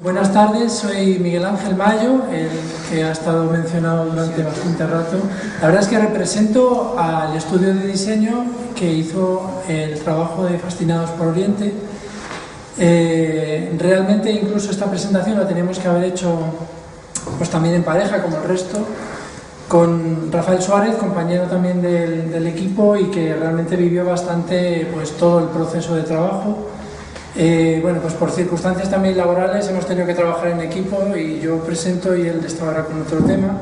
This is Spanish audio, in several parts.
Buenas tardes, soy Miguel Ángel Mayo, el que ha estado mencionado durante bastante rato. La verdad es que represento al estudio de diseño que hizo el trabajo de Fascinados por Oriente. Realmente incluso esta presentación la teníamos que haber hecho pues también en pareja, como el resto, con Rafael Suárez, compañero también del equipo y que realmente vivió bastante pues todo el proceso de trabajo. Bueno, pues por circunstancias también laborales hemos tenido que trabajar en equipo y yo presento y él está ahora con otro tema.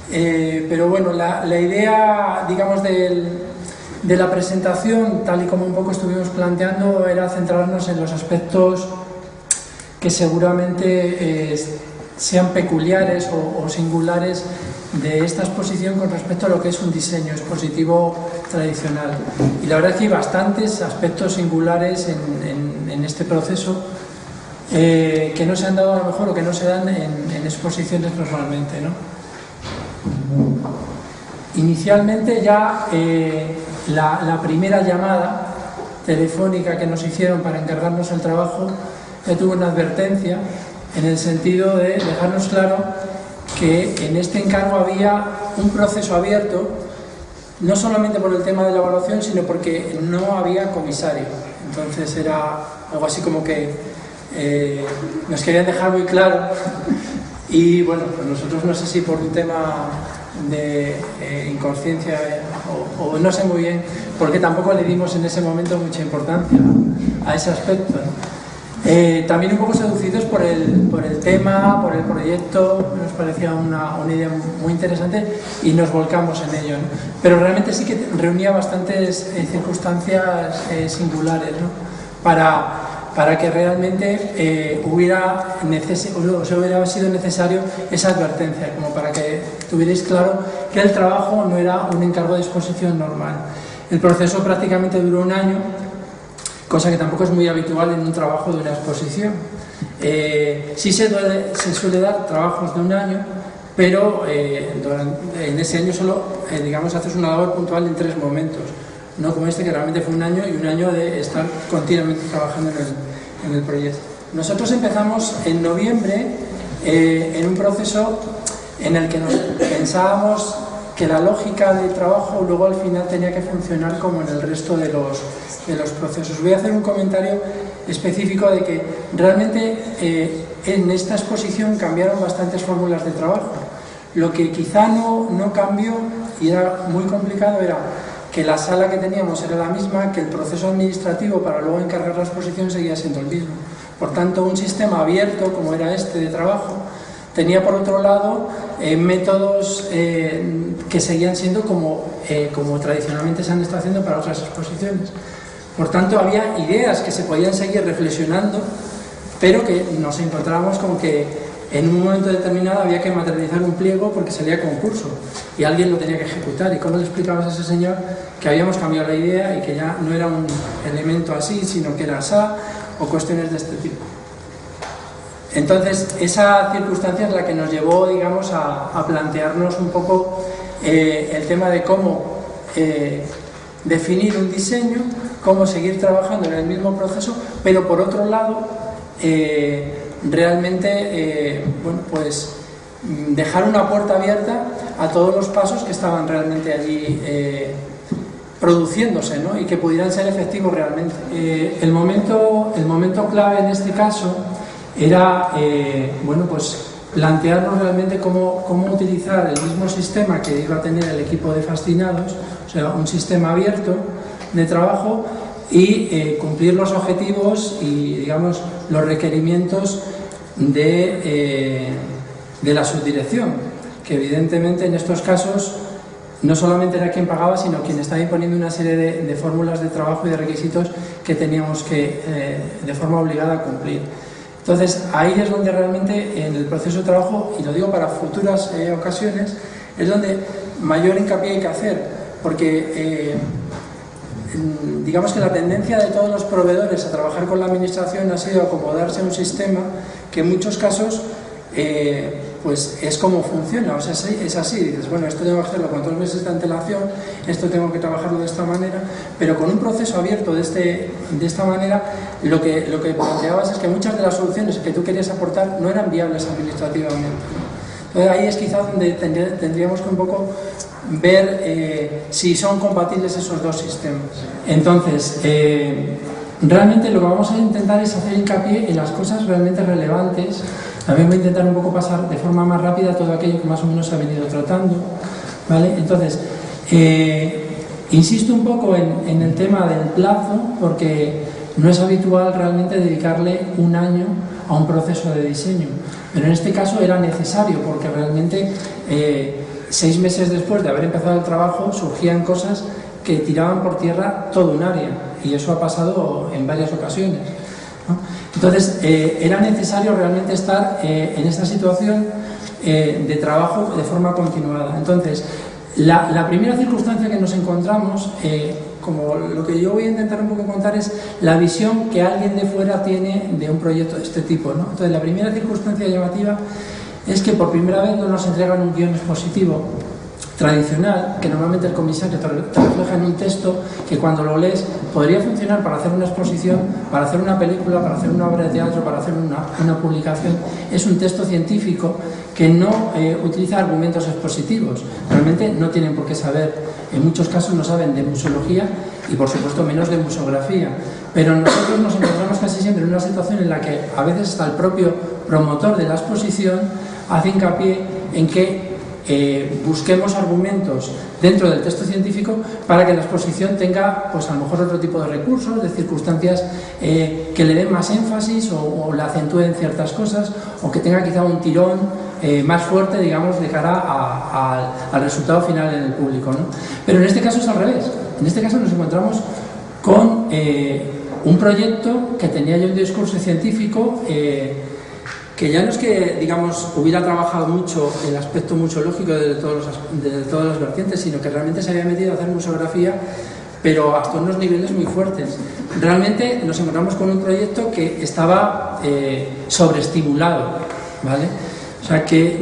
Pero bueno, la idea, digamos, de la presentación, tal y como un poco estuvimos planteando, era centrarnos en los aspectos que seguramente sean peculiares o singulares de esta exposición con respecto a lo que es un diseño expositivo tradicional. Y la verdad es que hay bastantes aspectos singulares en este proceso que no se han dado a lo mejor o que no se dan en exposiciones normalmente, ¿no? Inicialmente ya la primera llamada telefónica que nos hicieron para encargarnos el trabajo ya tuvo una advertencia en el sentido de dejarnos claro que en este encargo había un proceso abierto, no solamente por el tema de la evaluación, sino porque no había comisario. Entonces era algo así como que nos querían dejar muy claro y bueno, pues nosotros no sé si por un tema de inconsciencia o no sé muy bien, porque tampoco le dimos en ese momento mucha importancia a ese aspecto, ¿no? También un poco seducidos por el tema, por el proyecto, nos parecía una idea muy interesante y nos volcamos en ello, ¿no? Pero realmente sí que reunía bastantes circunstancias singulares, ¿no? Para que realmente hubiera sido necesario esa advertencia, como para que tuvierais claro que el trabajo no era un encargo de exposición normal. El proceso prácticamente duró un año, cosa que tampoco es muy habitual en un trabajo de una exposición. Sí se suele dar trabajos de un año, pero en ese año solo, digamos, haces una labor puntual en 3 momentos, no como este que realmente fue un año y un año de estar continuamente trabajando en el proyecto. Nosotros empezamos en noviembre en un proceso en el que nos pensábamos que la lógica del trabajo luego al final tenía que funcionar como en el resto de los procesos. Voy a hacer un comentario específico de que realmente en esta exposición cambiaron bastantes fórmulas de trabajo. Lo que quizá no cambió y era muy complicado era que la sala que teníamos era la misma, que el proceso administrativo para luego encargar la exposición seguía siendo el mismo. Por tanto, un sistema abierto como era este de trabajo tenía por otro lado métodos que seguían siendo como tradicionalmente se han estado haciendo para otras exposiciones. Por tanto, había ideas que se podían seguir reflexionando, pero que nos encontrábamos con que en un momento determinado había que materializar un pliego porque salía concurso y alguien lo tenía que ejecutar. ¿Y cómo le explicabas a ese señor que habíamos cambiado la idea y que ya no era un elemento así, sino que era asá, o cuestiones de este tipo? Entonces, esa circunstancia es la que nos llevó, digamos, a plantearnos un poco el tema de cómo definir un diseño, cómo seguir trabajando en el mismo proceso, pero por otro lado, realmente, bueno, pues dejar una puerta abierta a todos los pasos que estaban realmente allí produciéndose, ¿no? Y que pudieran ser efectivos realmente. El momento clave en este caso era bueno, pues plantearnos realmente cómo utilizar el mismo sistema que iba a tener el equipo de Fascinados, o sea, un sistema abierto de trabajo y cumplir los objetivos y, digamos, los requerimientos de la subdirección, que evidentemente en estos casos no solamente era quien pagaba, sino quien estaba imponiendo una serie de fórmulas de trabajo y de requisitos que teníamos que de forma obligada a cumplir. Entonces, ahí es donde realmente en el proceso de trabajo, y lo digo para futuras ocasiones, es donde mayor hincapié hay que hacer, porque digamos que la tendencia de todos los proveedores a trabajar con la administración ha sido acomodarse a un sistema que en muchos casos pues es como funciona, o sea, es así, dices, bueno, esto tengo que hacerlo con 2 meses de antelación, esto tengo que trabajarlo de esta manera, pero con un proceso abierto de esta manera, lo que planteabas es que muchas de las soluciones que tú querías aportar no eran viables administrativamente, ¿no? Entonces ahí es quizás donde tendríamos que un poco ver si son compatibles esos dos sistemas. Entonces, realmente lo que vamos a intentar es hacer hincapié en las cosas realmente relevantes. También voy a intentar un poco pasar de forma más rápida todo aquello que más o menos se ha venido tratando, ¿vale? Entonces, insisto un poco en el tema del plazo, porque no es habitual realmente dedicarle un año a un proceso de diseño, pero en este caso era necesario, porque realmente 6 meses después de haber empezado el trabajo surgían cosas que tiraban por tierra todo un área, y eso ha pasado en varias ocasiones, ¿no? Entonces, era necesario realmente estar en esta situación de trabajo de forma continuada. Entonces, la primera circunstancia que nos encontramos, como lo que yo voy a intentar un poco contar, es la visión que alguien de fuera tiene de un proyecto de este tipo, ¿no? Entonces, la primera circunstancia llamativa es que por primera vez no nos entregan un guión expositivo tradicional, que normalmente el comisario te refleja en un texto que cuando lo lees podría funcionar para hacer una exposición, para hacer una película, para hacer una obra de teatro, para hacer una publicación. Es un texto científico que no utiliza argumentos expositivos. Realmente no tienen por qué saber, en muchos casos no saben de museología y por supuesto menos de museografía. Pero nosotros nos encontramos casi siempre en una situación en la que a veces hasta el propio promotor de la exposición hace hincapié en que busquemos argumentos dentro del texto científico para que la exposición tenga, pues a lo mejor otro tipo de recursos, de circunstancias que le den más énfasis o le acentúen ciertas cosas, o que tenga quizá un tirón más fuerte, digamos, de cara al resultado final en el público, ¿no? Pero en este caso es al revés. En este caso nos encontramos con un proyecto que tenía ya un discurso científico que ya no es que, digamos, hubiera trabajado mucho el aspecto museológico de todas las vertientes, sino que realmente se había metido a hacer museografía, pero hasta unos niveles muy fuertes. Realmente nos encontramos con un proyecto que estaba sobreestimulado, ¿vale? O sea que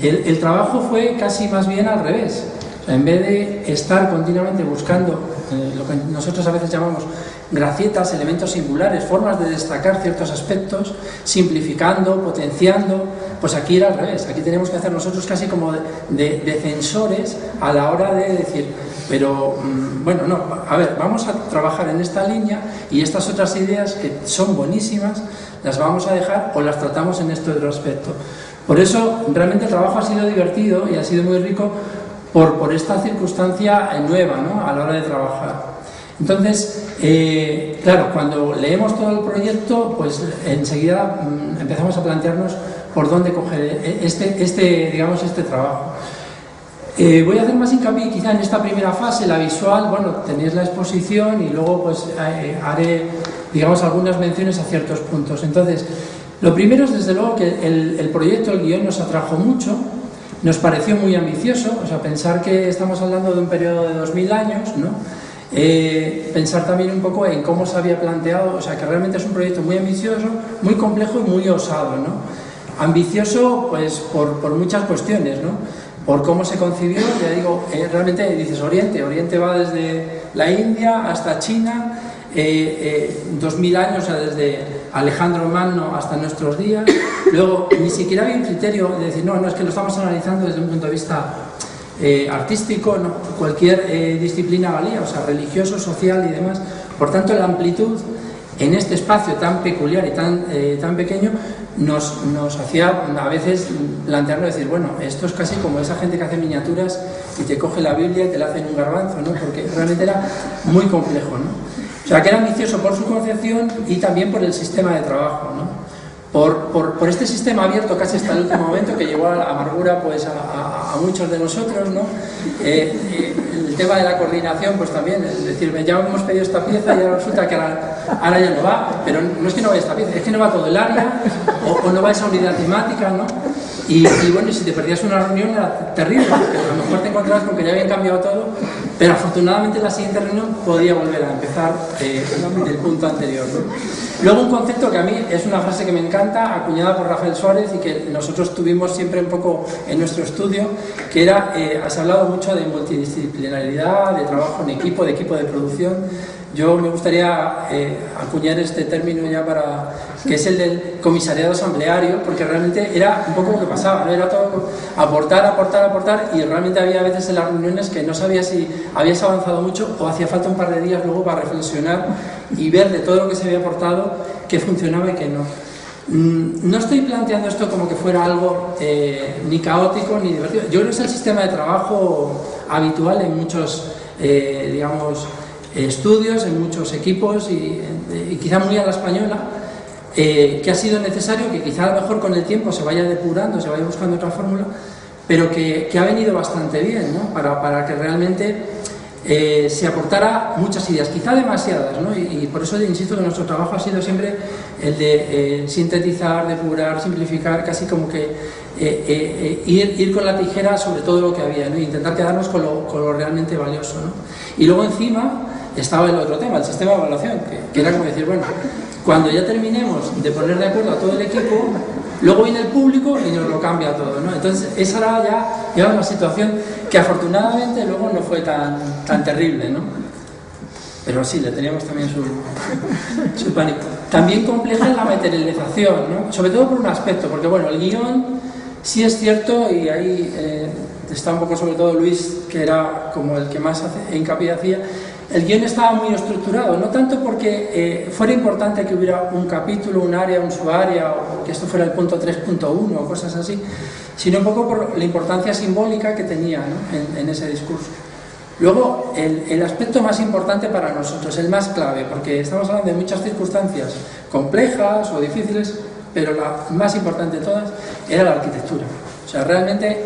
el trabajo fue casi más bien al revés. O sea, en vez de estar continuamente buscando lo que nosotros a veces llamamos gracietas, elementos singulares, formas de destacar ciertos aspectos, simplificando, potenciando, pues aquí era al revés. Aquí tenemos que hacer nosotros casi como de censores a la hora de decir, pero bueno, no, a ver, vamos a trabajar en esta línea y estas otras ideas que son buenísimas las vamos a dejar o las tratamos en este otro aspecto. Por eso realmente el trabajo ha sido divertido y ha sido muy rico por esta circunstancia nueva, ¿no?, a la hora de trabajar. Entonces, claro, cuando leemos todo el proyecto, pues enseguida empezamos a plantearnos por dónde coger este trabajo. Voy a hacer más hincapié quizá en esta primera fase, la visual. Bueno, tenéis la exposición y luego pues haré, digamos, algunas menciones a ciertos puntos. Entonces, lo primero es desde luego que el proyecto, el guión, nos atrajo mucho. Nos pareció muy ambicioso, o sea, pensar que estamos hablando de un periodo de 2000 años, ¿no? Pensar también un poco en cómo se había planteado, o sea, que realmente es un proyecto muy ambicioso, muy complejo y muy osado, ¿no? Ambicioso, pues, por muchas cuestiones, ¿no? Por cómo se concibió, ya digo, realmente dices Oriente va desde la India hasta China, 2000 años, o sea, desde Alejandro Magno hasta nuestros días. Luego, ni siquiera había un criterio de decir, no, es que lo estamos analizando desde un punto de vista artístico, no, cualquier disciplina valía, o sea, religioso, social y demás. Por tanto, la amplitud en este espacio tan peculiar y tan pequeño nos hacía a veces plantearnos, decir, bueno, esto es casi como esa gente que hace miniaturas y te coge la Biblia y te la hace en un garbanzo, ¿no? Porque realmente era muy complejo, ¿no? O sea, que era ambicioso por su concepción y también por el sistema de trabajo, ¿no? Por este sistema abierto casi hasta el último momento, que llevó a la amargura, pues, a muchos de nosotros, ¿no? El tema de la coordinación, pues también, es decir, ya hemos pedido esta pieza y ahora resulta que ahora ya no va, pero no es que no vaya esta pieza, es que no va todo el área, o no va esa unidad temática, ¿no? Y bueno, y si te perdías una reunión era terrible, porque a lo mejor te encontrabas con que ya habían cambiado todo Pero afortunadamente la siguiente reunión podía volver a empezar del punto anterior, ¿no? Luego un concepto que a mí es una frase que me encanta, acuñada por Rafael Suárez y que nosotros tuvimos siempre un poco en nuestro estudio, que era, has hablado mucho de multidisciplinaridad, de trabajo en equipo, de producción. Yo me gustaría acuñar este término ya que es el del comisariado asambleario, porque realmente era un poco lo que pasaba, ¿no? Era todo aportar, y realmente había veces en las reuniones que no sabías si habías avanzado mucho o hacía falta un par de días luego para reflexionar y ver de todo lo que se había aportado qué funcionaba y qué no. No estoy planteando esto como que fuera algo ni caótico ni divertido. Yo creo que es el sistema de trabajo habitual en muchos, digamos, estudios, en muchos equipos y quizá muy a la española, que ha sido necesario, que quizá a lo mejor con el tiempo se vaya depurando, se vaya buscando otra fórmula, pero que ha venido bastante bien, ¿no? Para que realmente se aportara muchas ideas, quizá demasiadas, ¿no? Y por eso insisto que nuestro trabajo ha sido siempre el de sintetizar, depurar, simplificar, casi como que ir con la tijera sobre todo lo que había, ¿no? E intentar quedarnos con lo realmente valioso, ¿no? Y luego encima estaba el otro tema, el sistema de evaluación, que era como decir, bueno, cuando ya terminemos de poner de acuerdo a todo el equipo, luego viene el público y nos lo cambia todo, ¿no? Entonces esa era ya una situación que afortunadamente luego no fue tan terrible, ¿no? Pero sí, le teníamos también su pánico. También compleja en la materialización, ¿no? Sobre todo por un aspecto, porque bueno, el guión sí es cierto, y ahí está un poco sobre todo Luis, que era como el que más hincapié hacía. El guión estaba muy estructurado, no tanto porque fuera importante que hubiera un capítulo, un área, un subárea, o que esto fuera el punto 3.1 o cosas así, sino un poco por la importancia simbólica que tenía, ¿no? en ese discurso. Luego, el aspecto más importante para nosotros, el más clave, porque estamos hablando de muchas circunstancias complejas o difíciles, pero la más importante de todas era la arquitectura. O sea, realmente,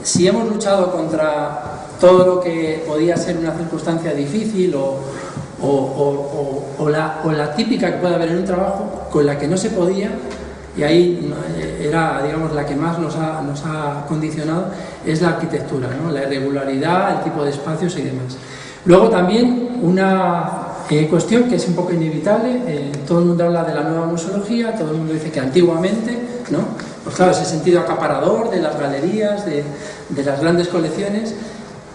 si hemos luchado contra todo lo que podía ser una circunstancia difícil o la típica que puede haber en un trabajo, con la que no se podía, y ahí era, digamos, la que más nos ha condicionado, es la arquitectura, ¿no? La irregularidad, el tipo de espacios y demás. Luego también una cuestión que es un poco inevitable, todo el mundo habla de la nueva museología, todo el mundo dice que antiguamente, ¿no? Pues claro, ese sentido acaparador de las galerías, de las grandes colecciones,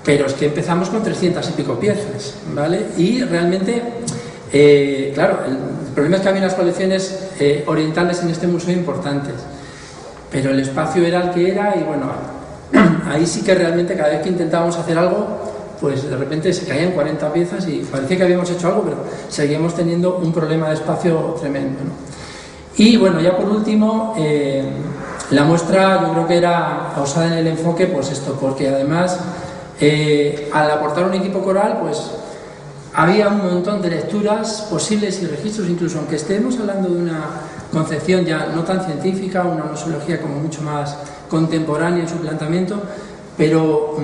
pero es que empezamos con 300 y pico piezas, ¿vale? Y realmente, claro, el problema es que había unas colecciones orientales en este museo importantes, pero el espacio era el que era y bueno, ahí sí que realmente cada vez que intentábamos hacer algo, pues de repente se caían 40 piezas y parecía que habíamos hecho algo, pero seguíamos teniendo un problema de espacio tremendo, ¿no? Y bueno, ya por último, la muestra yo creo que era osada en el enfoque, pues esto, porque además al aportar un equipo coral, pues había un montón de lecturas posibles y registros, incluso aunque estemos hablando de una concepción ya no tan científica, una museología como mucho más contemporánea en su planteamiento, pero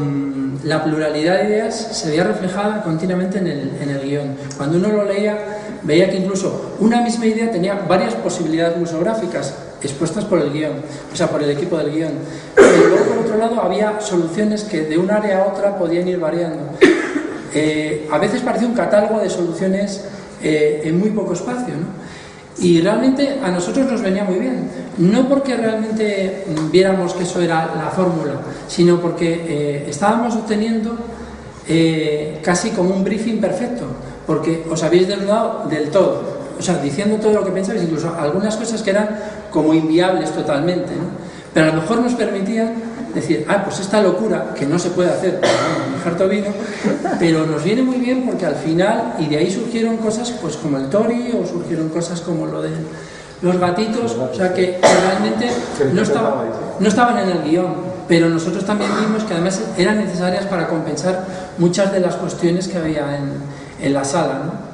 la pluralidad de ideas se veía reflejada continuamente en el guión. Cuando uno lo leía, veía que incluso una misma idea tenía varias posibilidades museográficas expuestas por el guión, o sea, por el equipo del guión. Pero luego, por otro lado, había soluciones que de un área a otra podían ir variando. A veces parecía un catálogo de soluciones en muy poco espacio, ¿no? Y realmente a nosotros nos venía muy bien, no porque realmente viéramos que eso era la fórmula, sino porque estábamos obteniendo casi como un briefing perfecto, porque os habéis desnudado del todo, o sea, diciendo todo lo que pensabais, incluso algunas cosas que eran como inviables totalmente, ¿no? Pero a lo mejor nos permitían decir, pues esta locura, que no se puede hacer, harto vino, pero nos viene muy bien porque al final, y de ahí surgieron cosas pues como el Tori, o surgieron cosas como lo de los gatitos, o sea que realmente no estaban en el guión, pero nosotros también vimos que además eran necesarias para compensar muchas de las cuestiones que había en la sala, ¿no?